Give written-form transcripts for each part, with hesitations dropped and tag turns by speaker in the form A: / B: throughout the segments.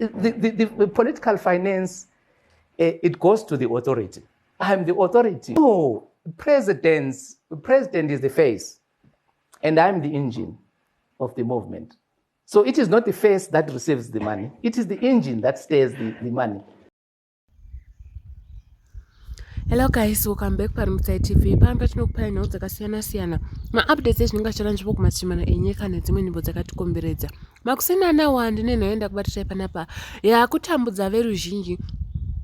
A: the political finance, it goes to the authority. I'm the authority. No, president is the face, and I'm the engine of the movement. So it is not the face that receives the money. It is the engine that stays the money.
B: Hello guys, welcome back paRimutsa TV. Pamba tinokupai nhau dzakasiyana-siyana. Ma-updates ezvinenge zvichiranzvwa kumatichimana enyika nedzimwe nzvimbo dzakatikomberedza. Makusina anawa ndine nhoenda kubatisha panapa yakutambudza veruzhinji.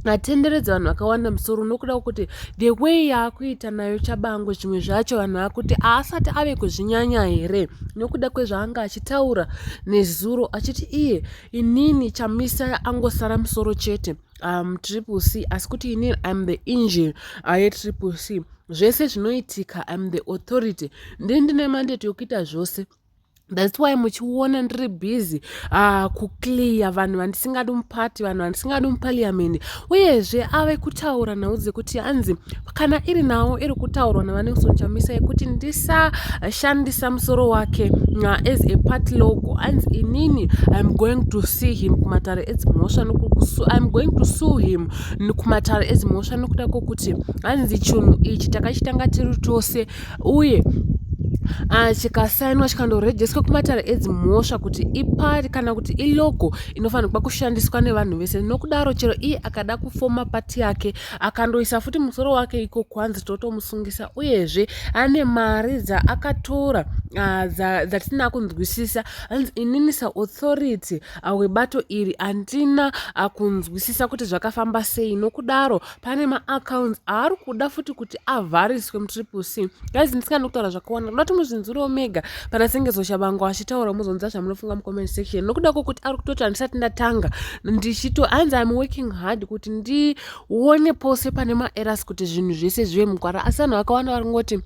B: Atenderedza vanhu vakawanda musoro nokuda kuti the way yaakuita nayo Tshabangu zvimwe zvacho vanhu vakuti asati ave kuzvinyanya here nokuda kwezvaanga achitaura nezuro achiti iye inini Chamisa angosara musoro chete Triple C asi kuti inini I'm the engine Triple C zvese zvinoitika I'm the authority ndine mandate yokuita zvose. That's why muchiona ndiri busy kuclear vanhu vandisingadi mupati, vanhu vandisingadi muparliament. Uyezve ave kutaura nhau dzekuti hanzi kana iri nawo iri kutaurwa naVaNelson Chamisa yekuti ndisashandisa musoro wake as a party logo. Hanzi inini I'm going to see him kumatare edzimhosva I'm going to sue him kumatare edzimhosva nokuda kwokuti hanzi chinhu ichi takachitanga tiri tose uye chikasainwa chikandorejiswa kumatare edzimhosva kuti ipari kana kuti ilogo inofanirwa kushandiswa nevanhu vese. Nokudaro chero iye akada kufoma pati yake akandoisa futi musoro wake iko kwanzi totomusungisa uyezve ane mari dzaakatora dzatina kunzwisisa. Hanzi inini saauthority webato iri handina kunzwisisa kuti zvakafamba sei. Nokudaro pane maaccounts aari kuda futi kuti avhariswe muTriple C. Guys, ndisingadi kutaura zvakawanda noti muzvinzuro mega pana sengezo Tshabangu achitaura muzonza zvamunofunga mucomment section nokuda kwokuti ari kutoti handisati ndatanga ndichito hanzi I'm working hard kuti ndione pose pane maerrors kuti zvinhu zvese zvive mugwara asi vanhu vakawanda vari kungoti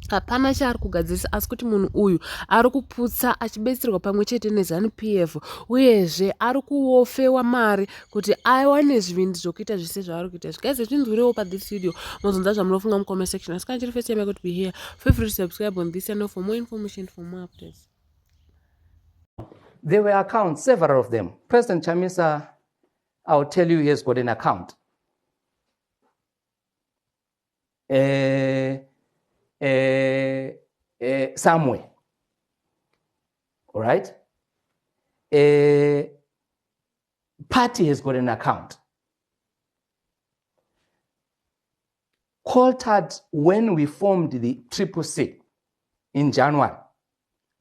B: hapana chaari kugadzirisa asi kuti munhu uyu ari kuputsa achibetserwa pamwe chete neZANU-PF uyezve ari kuofewa mari kuti awane zvivindi zvokuita zvese zvaari kuita. Guys, zvinzwirewo pathis video muzonza zvamunofunga mucomment section asi kana chiri first time yako to be here feel free to subscribe on this channel for more information, for more updates.
A: There were accounts, several of them. President Chamisa, I'll tell you, he has got an account. Somewhere. All right? Party has got an account. Coulthard, when we formed the Triple C in January,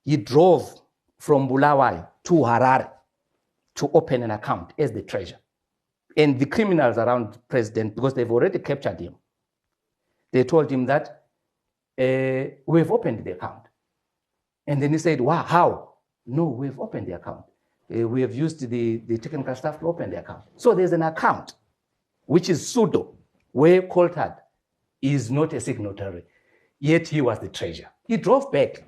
A: he drove from Bulawayo to Harare to open an account as the treasurer. And the criminals around the president, because they've already captured him, they told him that we've opened the account. And then he said, wow, how? No, we've opened the account. We have used the technical staff to open the account. So there's an account, which is pseudo, where Coulthard is not a signatory, yet he was the treasurer. He drove back.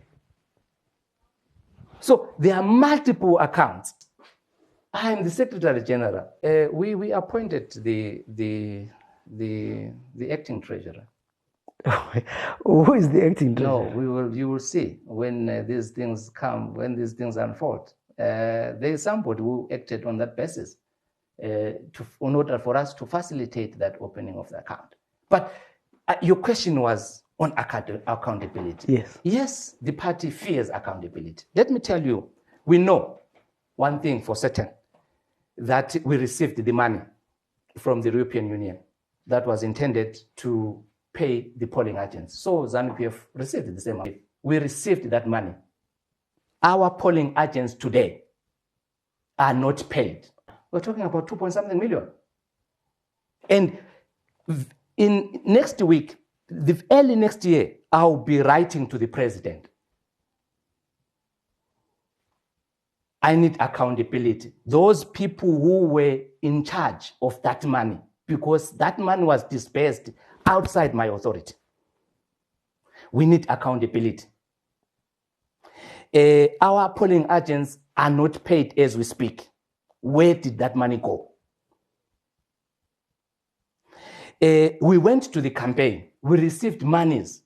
A: So there are multiple accounts. I am the Secretary General. We appointed the acting treasurer.
C: Who is the acting treasurer?
A: No, you will see when these things come, when these things unfold. There is somebody who acted on that basis in order for us to facilitate that opening of the account. But your question was on accountability.
C: Yes.
A: Yes, the party fears accountability. Let me tell you, we know one thing for certain, that we received the money from the European Union that was intended to pay the polling agents. So ZANU-PF received the same money. We received that money. Our polling agents today are not paid. We're talking about 2.something million. And in next week, early next year, I'll be writing to the president. I need accountability. Those people who were in charge of that money, because that money was dispersed outside my authority. We need accountability. Our polling agents are not paid as we speak. Where did that money go? We went to the campaign. We received monies.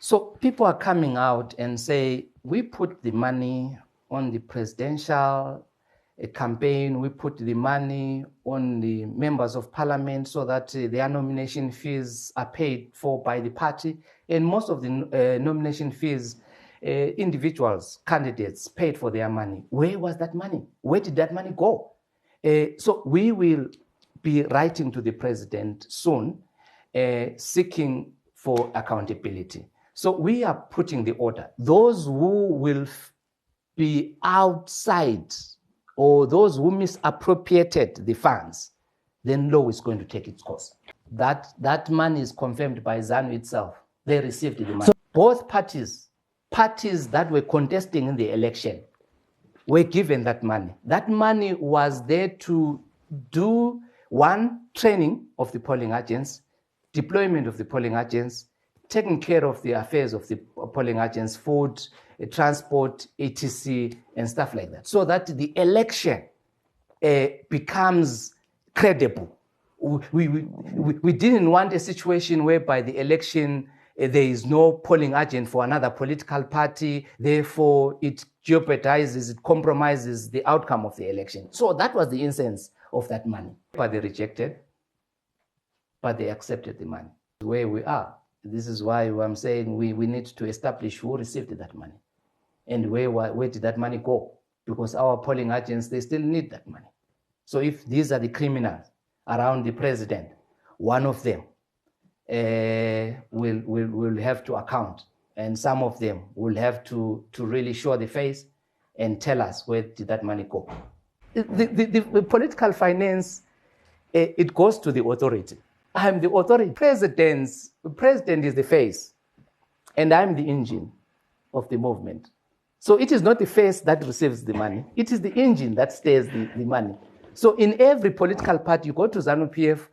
A: So people are coming out and say, we put the money on the presidential campaign. We put the money on the members of parliament so that their nomination fees are paid for by the party. And most of the nomination fees, individuals, candidates paid for their money. Where was that money? Where did that money go? So we will be writing to the president soon, seeking for accountability. So we are putting the order. Those who will be outside or those who misappropriated the funds, then law is going to take its course. That money is confirmed by ZANU itself. They received the money. So both parties that were contesting in the election were given that money. That money was there to do, one, training of the polling agents, deployment of the polling agents, taking care of the affairs of the polling agents, food, transport, etc., and stuff like that, so that the election becomes credible. We didn't want a situation whereby the election, there is no polling agent for another political party, therefore it jeopardizes, it compromises the outcome of the election. So that was the essence of that money. But they rejected, but they accepted the money. Where we are. This is why I'm saying we need to establish who received that money and where did that money go? Because our polling agents, they still need that money. So if these are the criminals around the president, one of them will have to account, and some of them will have to really show the face and tell us where did that money go. The political finance, it goes to the authority. I'm the authority. The president is the face, and I'm the engine of the movement. So it is not the face that receives the money. It is the engine that steers the money. So in every political party, you go to ZANU-PF,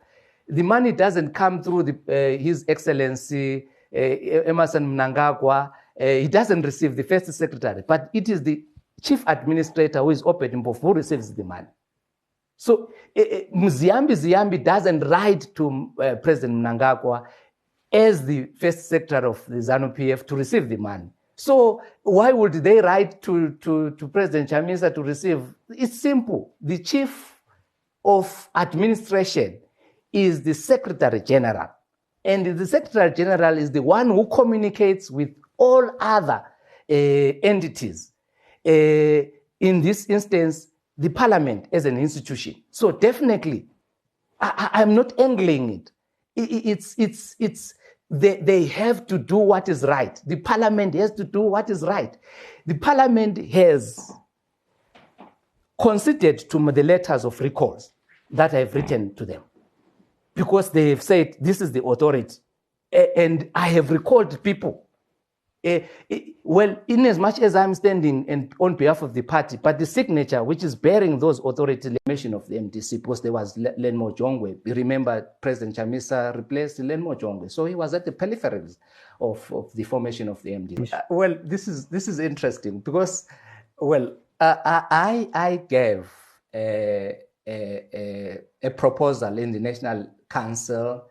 A: the money doesn't come through His Excellency Emmerson Mnangagwa. He doesn't receive the first secretary, but it is the chief administrator who is operating who receives the money. So Ziyambi doesn't write to President Mnangagwa as the first secretary of the ZANU-PF to receive the money. So why would they write to President Chamisa to receive? It's simple. The chief of administration is the Secretary General. And the Secretary General is the one who communicates with all other entities. In this instance, the parliament as an institution. So definitely, I'm not angling it. They have to do what is right. The parliament has to do what is right. The parliament has considered to the letters of recalls that I have written to them, because they have said this is the authority, and I have recalled people. Well, in as much as I'm standing on behalf of the party, but the signature which is bearing those authority mission of the MDC, because there was Lenmo Jongwe. Remember, President Chamisa replaced Lenmo Jongwe, so he was at the peripheries of the formation of the MDC. Well, this is interesting because, well, I gave a proposal in the National Council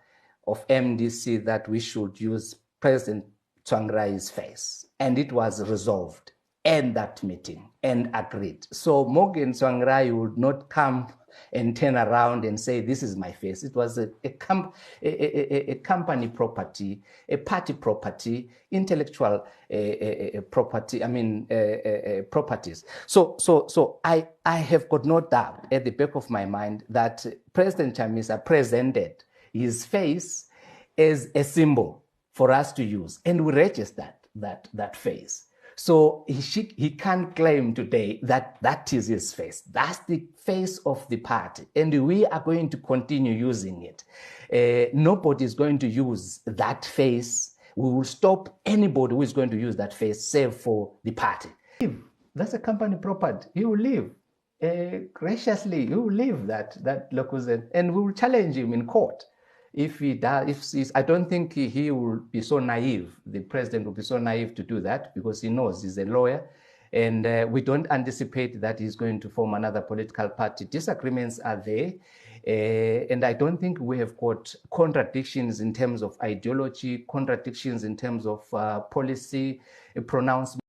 A: of MDC that we should use President Tsvangirai face, and it was resolved in that meeting and agreed. So Morgan Tsvangirai would not come and turn around and say, this is my face. It was a company property, a party property, intellectual property, properties. So I have got no doubt at the back of my mind that President Chamisa presented his face as a symbol for us to use, and we registered that face. So he can't claim today that is his face. That's the face of the party, and we are going to continue using it. Nobody is going to use that face. We will stop anybody who is going to use that face, save for the party. That's a company property. He will leave graciously. He will leave that locus, and we will challenge him in court. If he does, I don't think he will be so naive. The president will be so naive to do that, because he knows he's a lawyer, and we don't anticipate that he's going to form another political party. Disagreements are there, and I don't think we have got contradictions in terms of ideology, contradictions in terms of policy pronouncement.